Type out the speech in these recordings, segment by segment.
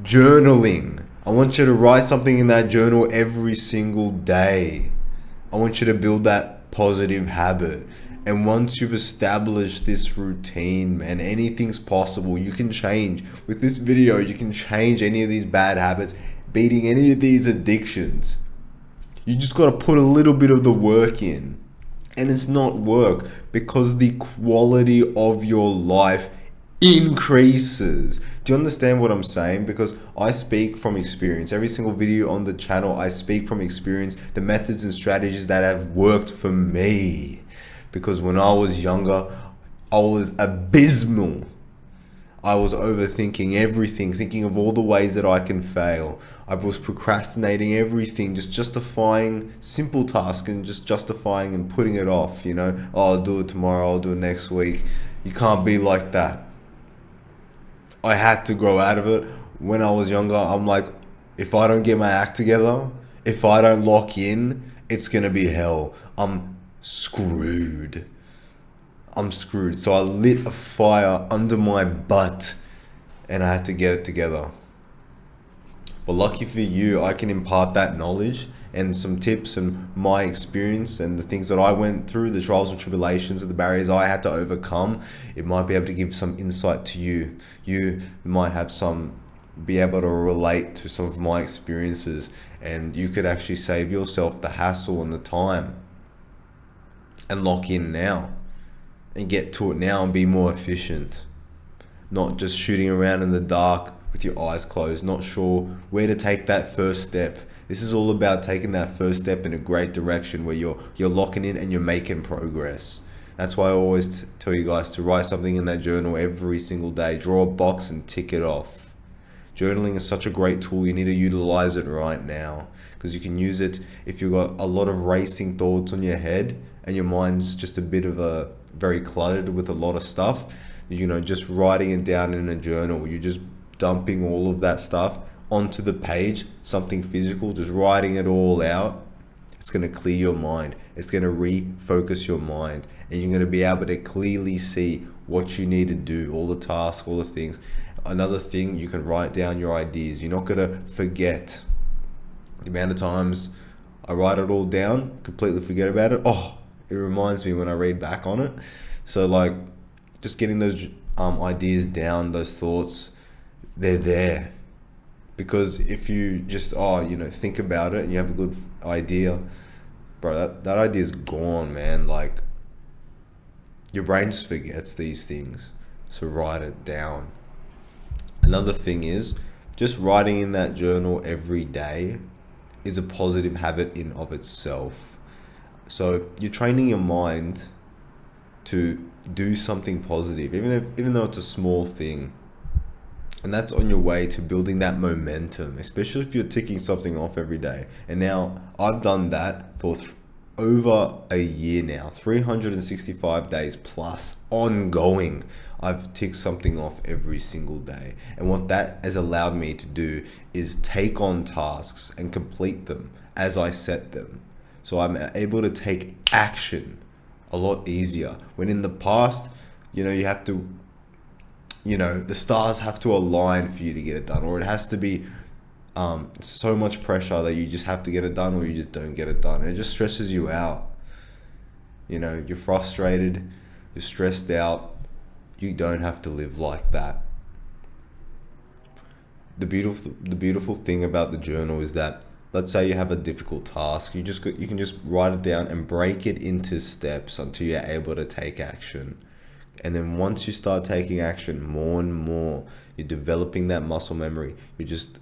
Journaling. I want you to write something in that journal every single day. I want you to build that positive habit. And once you've established this routine, man, anything's possible. You can change. With this video, you can change any of these bad habits, beating any of these addictions. You just got to put a little bit of the work in. And it's not work, because the quality of your life increases. Do you understand what I'm saying? Because I speak from experience. Every single video on the channel, I speak from experience, the methods and strategies that have worked for me. Because when I was younger, I was abysmal. I was overthinking everything, thinking of all the ways that I can fail. I was procrastinating everything, just justifying simple tasks and just justifying and putting it off, you know. Oh, I'll do it tomorrow, I'll do it next week. You can't be like that. I had to grow out of it. When I was younger, I'm like, if I don't get my act together, if I don't lock in, it's gonna be hell. I'm screwed. So I lit a fire under my butt and I had to get it together. But lucky for you, I can impart that knowledge and some tips and my experience and the things that I went through, the trials and tribulations and the barriers I had to overcome. It might be able to give some insight to you. You might have be able to relate to some of my experiences, and you could actually save yourself the hassle and the time and lock in now and get to it now and be more efficient. Not just shooting around in the dark with your eyes closed, not sure where to take that first step. This is all about taking that first step in a great direction where you're locking in and you're making progress. That's why I always tell you guys to write something in that journal every single day. Draw a box and tick it off. Journaling is such a great tool. You need to utilize it right now, because you can use it if you've got a lot of racing thoughts on your head and your mind's just a bit of a very cluttered with a lot of stuff. You know, just writing it down in a journal, you're just dumping all of that stuff onto the page, something physical, just writing it all out. It's going to clear your mind. It's going to refocus your mind, and you're going to be able to clearly see what you need to do, all the tasks, all the things. Another thing, you can write down your ideas. You're not going to forget. The amount of times I write it all down, completely forget about it. Oh, it reminds me when I read back on it. So like, just getting those ideas down, those thoughts, they're there. Because if you just think about it and you have a good idea, bro, that idea is gone, man. Like, your brain just forgets these things. So write it down. Another thing is, just writing in that journal every day is a positive habit in of itself. So you're training your mind to do something positive, even though it's a small thing. And that's on your way to building that momentum, especially if you're ticking something off every day. And now I've done that for over a year now, 365 days plus ongoing. I've ticked something off every single day. And what that has allowed me to do is take on tasks and complete them as I set them. So I'm able to take action a lot easier. When in the past, you have to, the stars have to align for you to get it done, or it has to be so much pressure that you just have to get it done, or you just don't get it done. And it just stresses you out. You're frustrated, you're stressed out. You don't have to live like that. The beautiful thing about the journal is that, let's say you have a difficult task, you can just write it down and break it into steps until you're able to take action. And then once you start taking action more and more, you're developing that muscle memory. You're just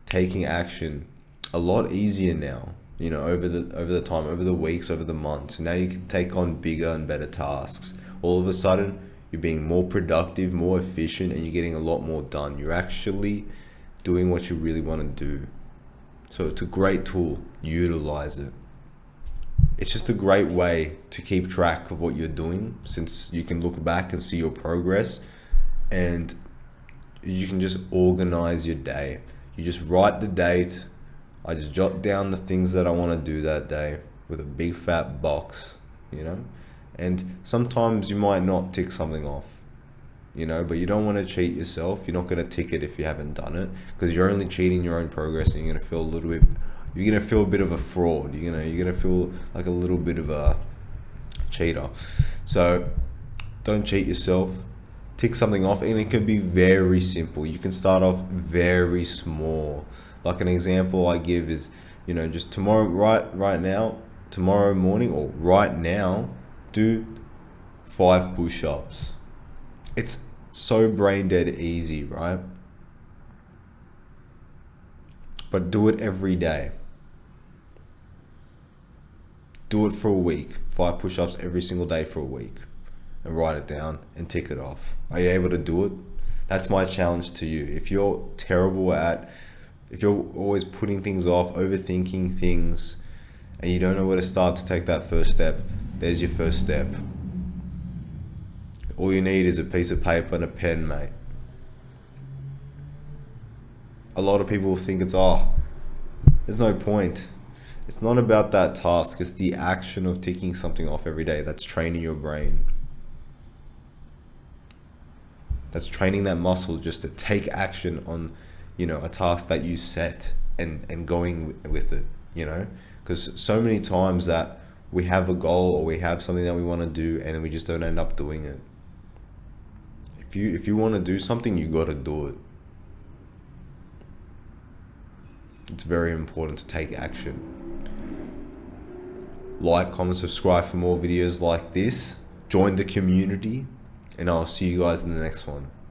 taking action a lot easier now, over the time, over the weeks, over the months. Now you can take on bigger and better tasks. All of a sudden, you're being more productive, more efficient, and you're getting a lot more done. You're actually doing what you really want to do. So it's a great tool. Utilize it. It's just a great way to keep track of what you're doing, since you can look back and see your progress, and you can just organize your day. You just write the date. I just jot down the things that I want to do that day with a big fat box, and sometimes you might not tick something off. but you don't want to cheat yourself. You're not going to tick it if you haven't done it, because you're only cheating your own progress, and you're going to feel a little bit, you're going to feel a bit of a fraud. You're going to feel like a little bit of a cheater. So don't cheat yourself. Tick something off, and it can be very simple. You can start off very small. Like an example I give is, just tomorrow, right now, tomorrow morning, or right now, do 5 push-ups. It's so brain dead easy, right? But do it every day. Do it for a week. 5 push-ups every single day for a week. And write it down and tick it off. Are you able to do it? That's my challenge to you. If you're always putting things off, overthinking things, and you don't know where to start to take that first step, there's your first step. All you need is a piece of paper and a pen, mate. A lot of people think there's no point. It's not about that task. It's the action of ticking something off every day that's training your brain. That's training that muscle just to take action on, a task that you set, and going with it, because so many times that we have a goal, or we have something that we want to do, and then we just don't end up doing it. If you want to do something, you got to do it. It's very important to take action. Like, comment, subscribe for more videos like this. Join the community, and I'll see you guys in the next one.